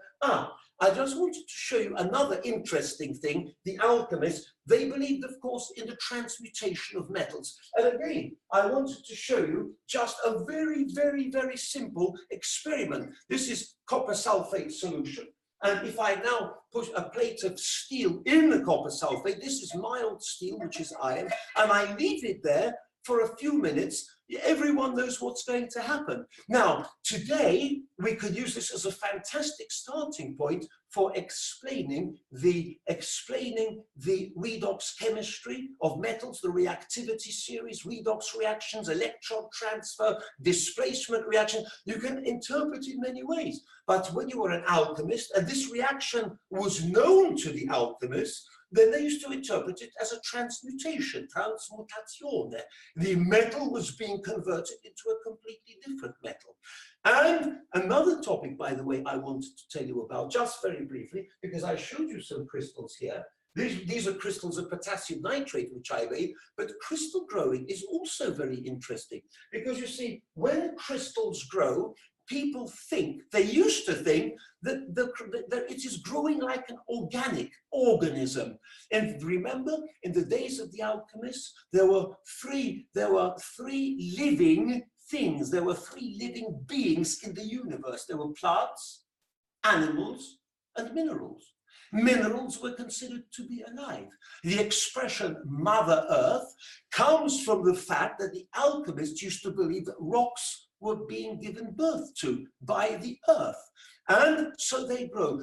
I just wanted to show you another interesting thing. The alchemists, they believed, of course, in the transmutation of metals. And again, I wanted to show you just a very, very, very simple experiment. This is copper sulfate solution. And if I now put a plate of steel in the copper sulfate, this is mild steel, which is iron, and I leave it there for a few minutes, everyone knows what's going to happen. Now, today, we could use this as a fantastic starting point for explaining the redox chemistry of metals, the reactivity series, redox reactions, electron transfer, displacement reaction. You can interpret it in many ways. But when you were an alchemist, and this reaction was known to the alchemists, then they used to interpret it as a transmutation, transmutazione. The metal was being converted into a completely different metal. And another topic, by the way, I wanted to tell you about, just very briefly, because I showed you some crystals here. These are crystals of potassium nitrate, which I made, but crystal growing is also very interesting, because you see, when crystals grow, people think, they used to think, that it is growing like an organic organism. And remember, in the days of the alchemists, there were three living things, there were three living beings in the universe. There were plants, animals, and minerals. Minerals were considered to be alive. The expression Mother Earth comes from the fact that the alchemists used to believe that rocks were being given birth to by the earth. And so they grow.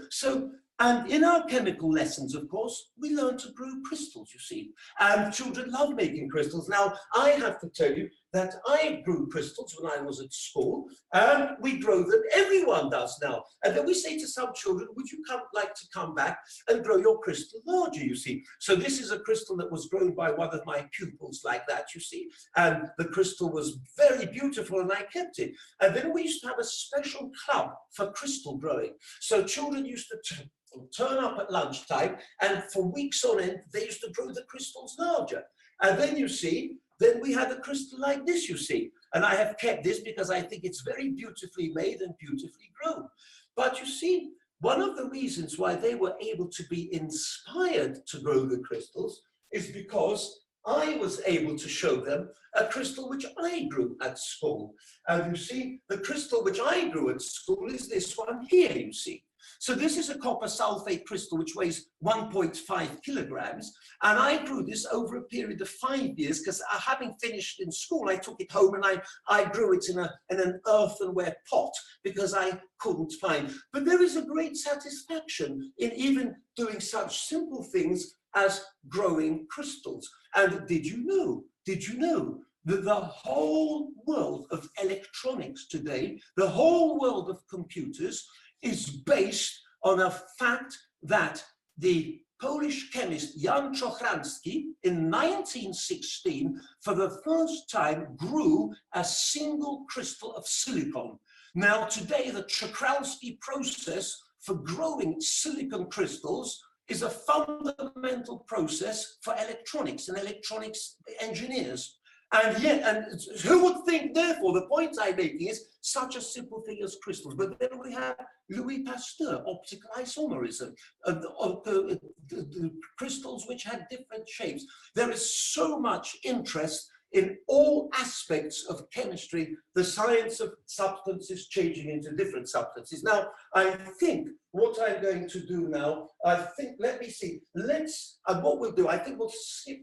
And in our chemical lessons, of course, we learn to grow crystals, you see. And children love making crystals. Now, I have to tell you that I grew crystals when I was at school, and we grow them. Everyone does now. And then we say to some children, would you like to come back and grow your crystal larger, you see. So this is a crystal that was grown by one of my pupils like that, you see. And the crystal was very beautiful, and I kept it. And then we used to have a special club for crystal growing. So children used to turn up at lunchtime, and for weeks on end, they used to grow the crystals larger. And then you see, then we had a crystal like this, you see. And I have kept this because I think it's very beautifully made and beautifully grown. But you see, one of the reasons why they were able to be inspired to grow the crystals is because I was able to show them a crystal which I grew at school. And you see, the crystal which I grew at school is this one here, you see. So this is a copper sulfate crystal which weighs 1.5 kilograms, and I grew this over a period of 5 years because having finished in school, I took it home and I grew it in an earthenware pot because I couldn't find. But there is a great satisfaction in even doing such simple things as growing crystals. And did you know that the whole world of electronics today, the whole world of computers, is based on a fact that the Polish chemist Jan Czochralski in 1916 for the first time grew a single crystal of silicon. Now today the Czochralski process for growing silicon crystals is a fundamental process for electronics and electronics engineers. And yet, and who would think, therefore, the point I'm making is such a simple thing as crystals. But then we have Louis Pasteur, optical isomerism, the crystals which had different shapes. There is so much interest in all aspects of chemistry, the science of substances changing into different substances. Now, I think what I'm going to do now, let me see, what we'll do, I think we'll skip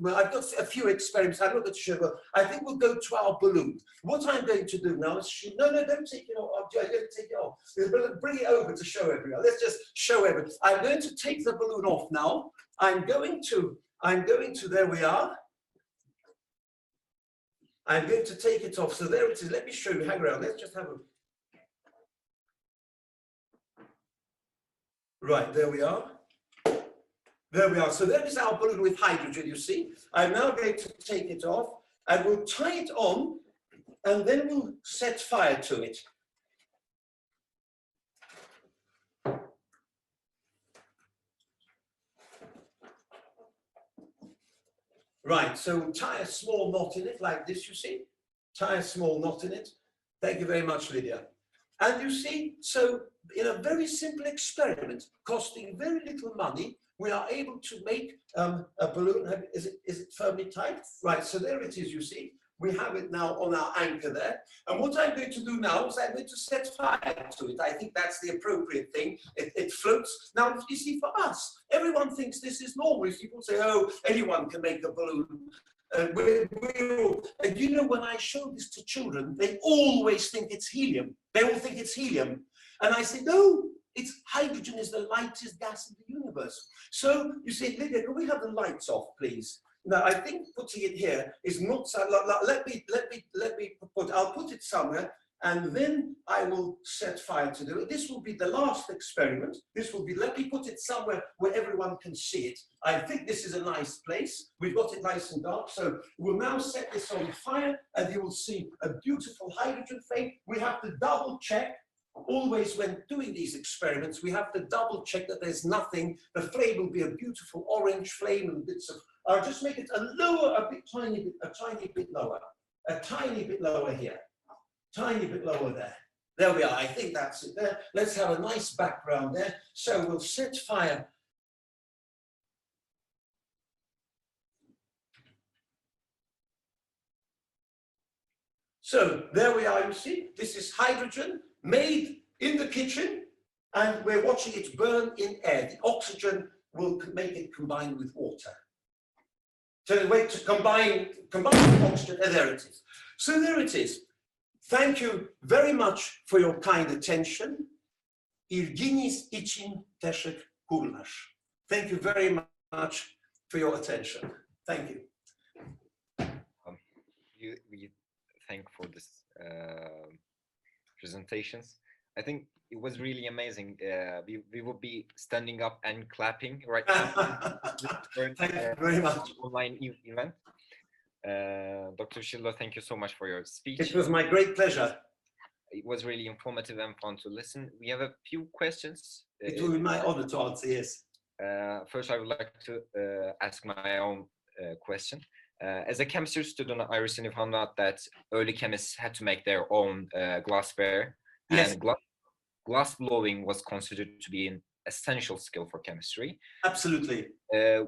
I've got a few experiments, I'm not going to show, but I think we'll go to our balloon. What I'm going to do now is, no, don't take it off, I'm going to take it off. Bring it over to show everyone. Let's just show everyone. I'm going to take the balloon off now. I'm going to, there we are. I'm going to take it off. So there it is. Let me show you. Hang around. Let's just have a... Right, there we are. There we are. So there is our balloon with hydrogen, you see. I'm now going to take it off and we'll tie it on and then we'll set fire to it. Right, so tie a small knot in it like this, you see. Tie a small knot in it. Thank you very much, Lydia. And you see, so in a very simple experiment, costing very little money, we are able to make a balloon. Is it firmly tied? Right, so there it is, you see. We have it now on our anchor there. And what I'm going to do now is I'm going to set fire to it. I think that's the appropriate thing. It floats. Now, you see, for us, everyone thinks this is normal. People say, oh, anyone can make a balloon. And you know, when I show this to children, they always think it's helium. They all think it's helium. And I say, no, it's hydrogen is the lightest gas in the universe. So you say, Lydia, can we have the lights off, please? Now, I think putting it here is not so, I'll put it somewhere, and then I will set fire to it. This will be the last experiment. This will be, let me put it somewhere where everyone can see it. I think this is a nice place. We've got it nice and dark. So we'll now set this on fire, and you will see a beautiful hydrogen flame. We have to double check. Always when doing these experiments, we have to double check that there's nothing. The flame will be a beautiful orange flame and bits of, I'll just make it a tiny bit lower here. Tiny bit lower there. There we are. I think that's it there. Let's have a nice background there. So we'll set fire. So there we are, you see. This is hydrogen made in the kitchen, and we're watching it burn in air. The oxygen will make it combine with water. So the way to combine with oxygen, and there it is. So there it is. Thank you very much for your kind attention. Irginis icin teszek kurlasz. Thank you very much for your attention. Thank you. We thank for this presentations. I think it was really amazing. We will be standing up and clapping right now. Thank you very much. Online event. Dr. Szydlo, thank you so much for your speech. It was my great pleasure. It was really informative and fun to listen. We have a few questions. It will be my honor to answer, yes. First, I would like to ask my own question. As a chemistry student, I recently found out that early chemists had to make their own glassware. Yes. And glass blowing was considered to be an essential skill for chemistry. Absolutely.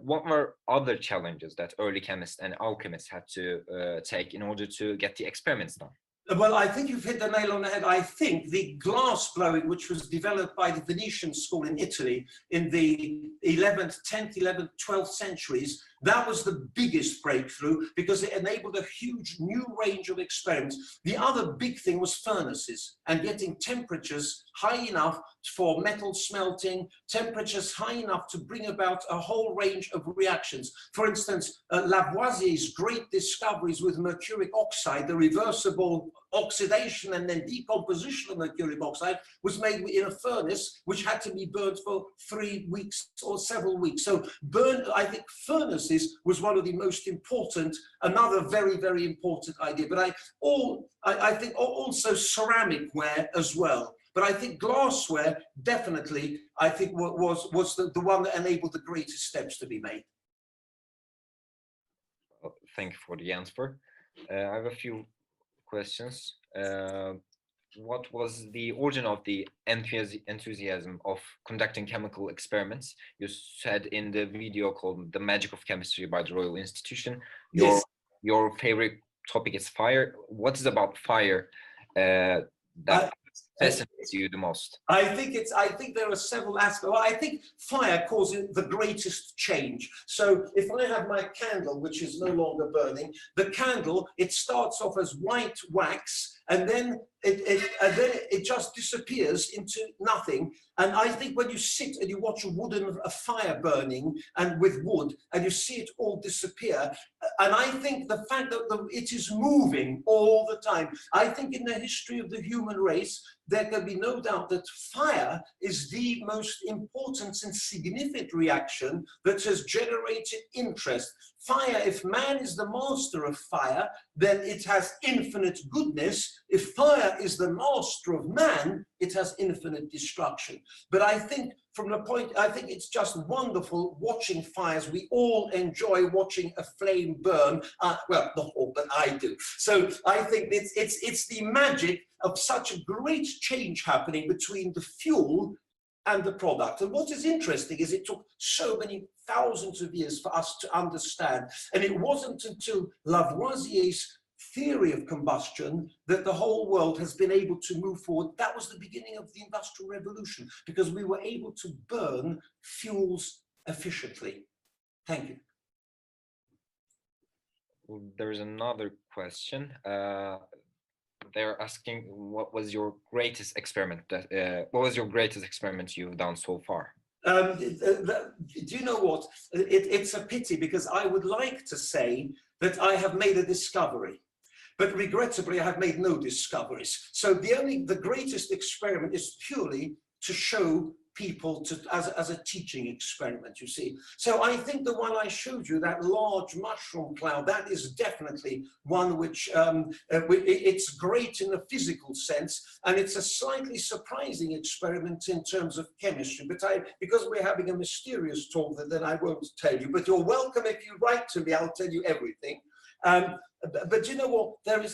What were other challenges that early chemists and alchemists had to take in order to get the experiments done? Well, I think you've hit the nail on the head. I think the glass blowing, which was developed by the Venetian school in Italy in the 11th, 10th, 11th, 12th centuries, that was the biggest breakthrough because it enabled a huge new range of experiments. The other big thing was furnaces and getting temperatures high enough for metal smelting, temperatures high enough to bring about a whole range of reactions. For instance, Lavoisier's great discoveries with mercuric oxide, the reversible oxidation and then decomposition of mercuric oxide was made in a furnace which had to be burnt for 3 weeks or several weeks. So I think furnaces was one of the most important, another very, very important idea. But I think also ceramic ware as well. But I think glassware definitely, I think was the one that enabled the greatest steps to be made. Well, thank you for the answer. I have a few questions. What was the origin of the enthusiasm of conducting chemical experiments? You said in the video called The Magic of Chemistry by the Royal Institution, Yes. Your favorite topic is fire. What is about fire that fascinates you the most? I think there are several aspects. Well, I think fire causes the greatest change. So if I have my candle, which is no longer burning, the candle, it starts off as white wax, and then it just disappears into nothing. And I think when you sit and you watch a fire burning and with wood, and you see it all disappear, and I think the fact that it is moving all the time, I think in the history of the human race, there can be no doubt that fire is the most important and significant reaction that has generated interest. Fire, if man is the master of fire, then it has infinite goodness. If fire is the master of man, it has infinite destruction. But I think I think it's just wonderful watching fires. We all enjoy watching a flame burn. Well, not all, but I do. So I think it's the magic of such a great change happening between the fuel and the product. And what is interesting is it took so many thousands of years for us to understand. And it wasn't until Lavoisier's theory of combustion that the whole world has been able to move forward. That was the beginning of the Industrial Revolution, because we were able to burn fuels efficiently. Thank you. There's another question. They're asking, what was your greatest experiment you've done so far? Do you know what? It's a pity, because I would like to say that I have made a discovery, but regrettably I have made no discoveries. So the greatest experiment is purely to show people as a teaching experiment, you see. So I think the one I showed you, that large mushroom cloud, that is definitely one which it's great in the physical sense, and it's a slightly surprising experiment in terms of chemistry. But because we're having a mysterious talk, then I won't tell you. But you're welcome if you write to me, I'll tell you everything. But you know what?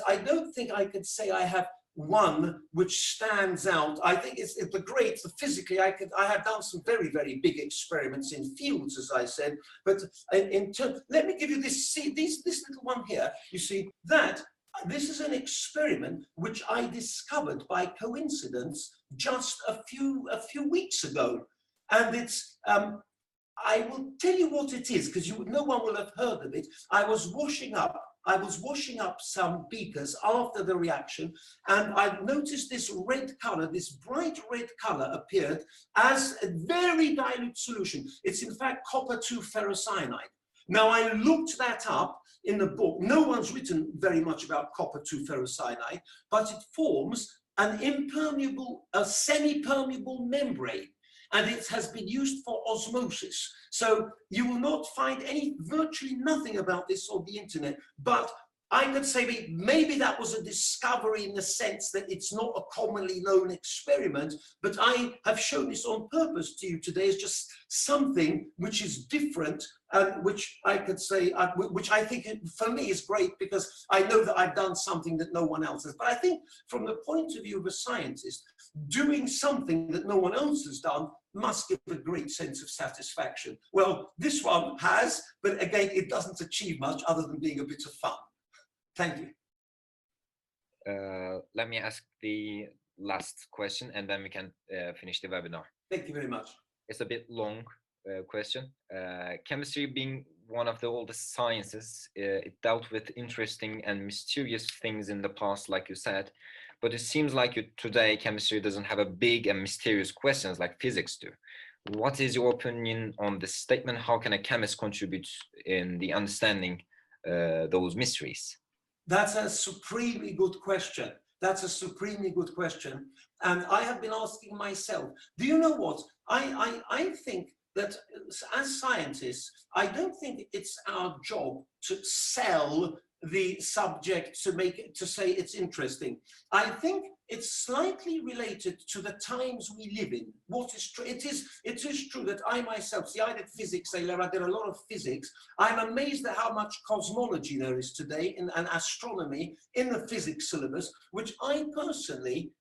I don't think I could say I have one which stands out. I think it's physically, I have done some very, very big experiments in fields, as I said, but let me give you this little one here. You see that this is an experiment which I discovered by coincidence just a few weeks ago, and it's I will tell you what it is, because no one will have heard of it. I was washing up some beakers after the reaction, and I noticed this red color, this bright red color appeared as a very dilute solution. It's in fact copper-2 ferrocyanide. Now, I looked that up in the book. No one's written very much about copper-2 ferrocyanide, but it forms an impermeable, a semi-permeable membrane, and it has been used for osmosis. So you will not find virtually nothing about this on the internet, but I could say maybe that was a discovery in the sense that it's not a commonly known experiment, but I have shown this on purpose to you today as just something which is different, and which I could say, which I think for me is great, because I know that I've done something that no one else has. But I think from the point of view of a scientist, doing something that no one else has done must give a great sense of satisfaction. Well, this one has, but again, it doesn't achieve much other than being a bit of fun. Thank you. Let me ask the last question, and then we can finish the webinar. Thank you very much. It's a bit long question. Chemistry being one of the oldest sciences, it dealt with interesting and mysterious things in the past, like you said, but it seems like today chemistry doesn't have a big and mysterious questions like physics do. What is your opinion on this statement? How can a chemist contribute in the understanding those mysteries? That's a supremely good question. That's a supremely good question. And I have been asking myself, do you know what? I think that as scientists, I don't think it's our job to sell the subject to say it's interesting. I think it's slightly related to the times we live in. What is true? It is true that I myself, see, I did physics, I did a lot of physics. I'm amazed at how much cosmology there is today and astronomy in the physics syllabus, which I personally,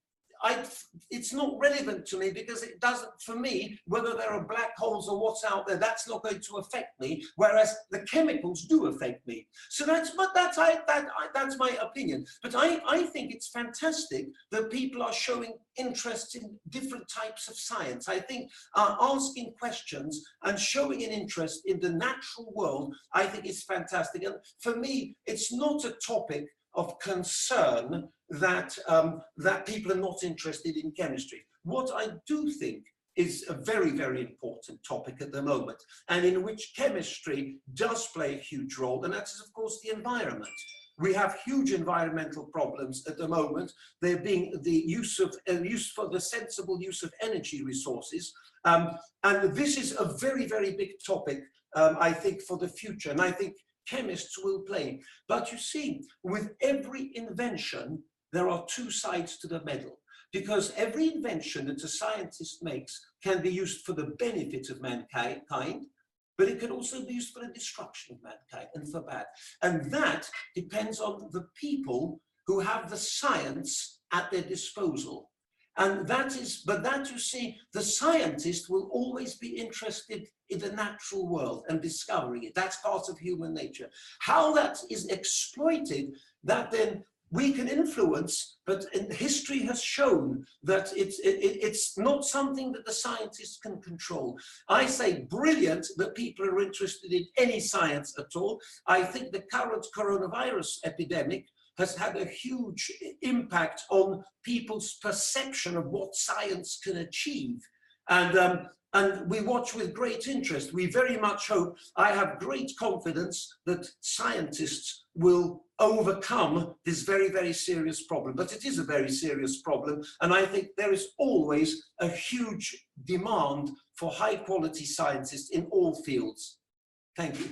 it's not relevant to me, because it doesn't, for me, whether there are black holes or what's out there, that's not going to affect me, whereas the chemicals do affect me. So that's my opinion. But I think it's fantastic that people are showing interest in different types of science. I think asking questions and showing an interest in the natural world, I think is fantastic. And for me, it's not a topic of concern that people are not interested in chemistry. What I do think is a very, very important topic at the moment, and in which chemistry does play a huge role, and that is, of course, the environment. We have huge environmental problems at the moment. There being the sensible use of energy resources, and this is a very, very big topic, I think, for the future, and I think chemists will play. But you see, with every invention, there are two sides to the medal, because every invention that a scientist makes can be used for the benefit of mankind, but it can also be used for the destruction of mankind and for bad. And that depends on the people who have the science at their disposal. And you see, the scientist will always be interested in the natural world and discovering it. That's part of human nature. How that is exploited, that then we can influence, but history has shown that it's not something that the scientists can control. I say brilliant that people are interested in any science at all. I think the current coronavirus epidemic has had a huge impact on people's perception of what science can achieve. And we watch with great interest. We very much hope, I have great confidence that scientists will overcome this very, very serious problem. But it is a very serious problem. And I think there is always a huge demand for high quality scientists in all fields. Thank you.